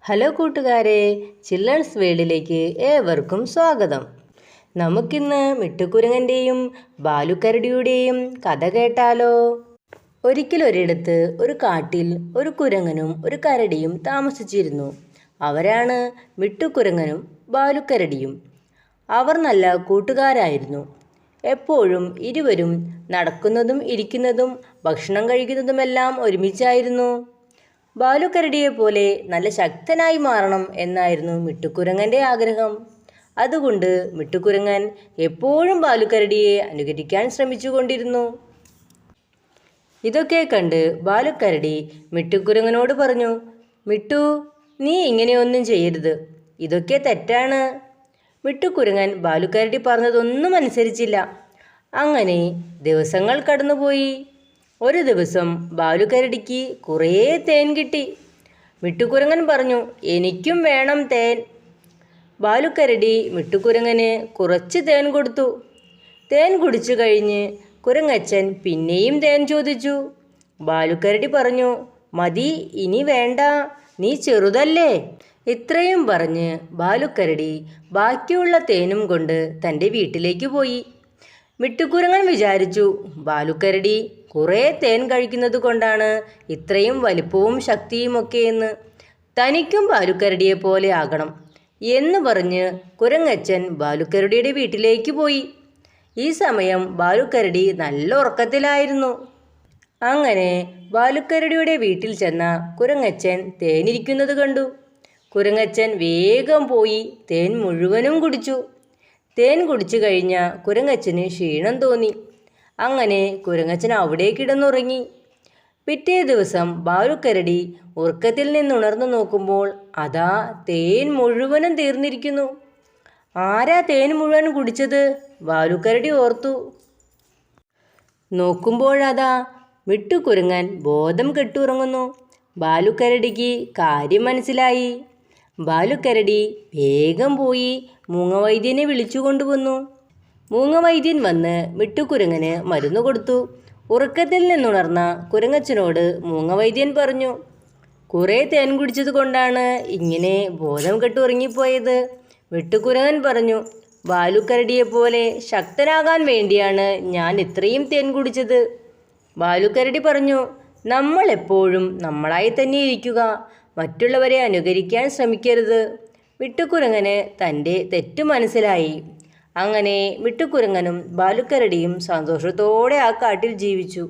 Hello കൂട്ടുകാരെ, children's വേൾഡിലേക്ക് ഏവർക്കും സ്വാഗതം. നമുക്കിന്ന് മിട്ടുക്കുരങ്ങൻ്റെയും ബാലുക്കരടിയുടെയും കഥ കേട്ടാലോ? ഒരിക്കലൊരിടത്ത് ഒരു കാട്ടിൽ ഒരു കുരങ്ങനും ഒരു കരടിയും താമസിച്ചിരുന്നു. അവരാണ് മിട്ടുക്കുരങ്ങനും ബാലുക്കരടിയും. അവർ നല്ല കൂട്ടുകാരായിരുന്നു. എപ്പോഴും ഇരുവരും നടക്കുന്നതും ഇരിക്കുന്നതും ഭക്ഷണം കഴിക്കുന്നതുമെല്ലാം ഒരുമിച്ചായിരുന്നു. ബാലുക്കരടിയെപ്പോലെ നല്ല ശക്തനായി മാറണം എന്നായിരുന്നു മിട്ടുക്കുരങ്ങൻ്റെ ആഗ്രഹം. അതുകൊണ്ട് മിട്ടുക്കുരങ്ങൻ എപ്പോഴും ബാലുക്കരടിയെ അനുകരിക്കാൻ ശ്രമിച്ചുകൊണ്ടിരുന്നു. ഇതൊക്കെ കണ്ട് ബാലുക്കരടി മിട്ടുക്കുരങ്ങനോട് പറഞ്ഞു, മിട്ടു, നീ ഇങ്ങനെയൊന്നും ചെയ്യരുത്, ഇതൊക്കെ തെറ്റാണ്. മിട്ടുക്കുരങ്ങൻ ബാലുക്കരടി പറഞ്ഞതൊന്നും അനുസരിച്ചില്ല. അങ്ങനെ ദിവസങ്ങൾ കടന്നുപോയി. ഒരു ദിവസം ബാലുക്കരടിക്ക് കുറേ തേൻ കിട്ടി. മിട്ടുക്കുരങ്ങൻ പറഞ്ഞു, എനിക്കും വേണം തേൻ. ബാലുക്കരടി മിട്ടുക്കുരങ്ങന് കുറച്ച് തേൻ കൊടുത്തു. തേൻ കുടിച്ചു കഴിഞ്ഞ് കുരങ്ങച്ചൻ പിന്നെയും തേൻ ചോദിച്ചു. ബാലുക്കരടി പറഞ്ഞു, മതി, ഇനി വേണ്ട, നീ ചെറുതല്ലേ. ഇത്രയും പറഞ്ഞ് ബാലുക്കരടി ബാക്കിയുള്ള തേനും കൊണ്ട് തൻ്റെ വീട്ടിലേക്ക് പോയി. മിട്ടുക്കുരങ്ങൻ വിചാരിച്ചു, ബാലുക്കരടി കുറേ തേൻ കഴിക്കുന്നത് കൊണ്ടാണ് ഇത്രയും വലിപ്പവും ശക്തിയുമൊക്കെ എന്ന്. തനിക്കും ബാലുക്കരടിയെ പോലെ ആകണം എന്ന് പറഞ്ഞ് കുരങ്ങച്ചൻ ബാലുക്കരടിയുടെ വീട്ടിലേക്ക് പോയി. ഈ സമയം ബാലുക്കരടി നല്ല ഉറക്കത്തിലായിരുന്നു. അങ്ങനെ ബാലുക്കരടിയുടെ വീട്ടിൽ ചെന്ന കുരങ്ങച്ചൻ തേനിരിക്കുന്നത് കണ്ടു. കുരങ്ങച്ചൻ വേഗം പോയി തേൻ മുഴുവനും കുടിച്ചു. തേൻ കുടിച്ചു കഴിഞ്ഞ കുരങ്ങച്ചന് ക്ഷീണം തോന്നി. അങ്ങനെ കുരങ്ങച്ചൻ അവിടെ കിടന്നുറങ്ങി. പിറ്റേ ദിവസം ബാലുക്കരടി ഉറക്കത്തിൽ നിന്നുണർന്നു നോക്കുമ്പോൾ അതാ തേൻ മുഴുവനും തീർന്നിരിക്കുന്നു. ആരാ തേൻ മുഴുവൻ കുടിച്ചത്? ബാലുക്കരടി ഓർത്തു. നോക്കുമ്പോഴതാ മിട്ടുക്കുരങ്ങൻ ബോധം കെട്ടുറങ്ങുന്നു. ബാലുക്കരടിക്ക് കാര്യം മനസ്സിലായി. ബാലുക്കരടി വേഗം പോയി മൂങ്ങവൈദ്യനെ വിളിച്ചു കൊണ്ടുവന്നു. മൂങ്ങവൈദ്യൻ വന്ന് മിട്ടുക്കുരങ്ങന് മരുന്ന് കൊടുത്തു. ഉറക്കത്തിൽ നിന്നുണർന്ന കുരങ്ങച്ചനോട് മൂങ്ങവൈദ്യൻ പറഞ്ഞു, കുറേ തേൻ കുടിച്ചത് കൊണ്ടാണ് ഇങ്ങനെ ബോധം കെട്ടുറങ്ങിപ്പോയത്. മിട്ടുക്കുരങ്ങൻ പറഞ്ഞു, ബാലുക്കരടിയെപ്പോലെ ശക്തനാകാൻ വേണ്ടിയാണ് ഞാൻ ഇത്രയും തേൻ കുടിച്ചത്. ബാലുക്കരടി പറഞ്ഞു, നമ്മൾ എപ്പോഴും നമ്മളായി തന്നെ ഇരിക്കുക, മറ്റുള്ളവരെ അനുകരിക്കാൻ ശ്രമിക്കരുത്. മിട്ടുക്കുരങ്ങന് തൻ്റെ തെറ്റു മനസ്സിലായി. അങ്ങനെ മിട്ടുക്കുരങ്ങനും ബാലുക്കരടിയും സന്തോഷത്തോടെ ആ കാട്ടിൽ ജീവിച്ചു.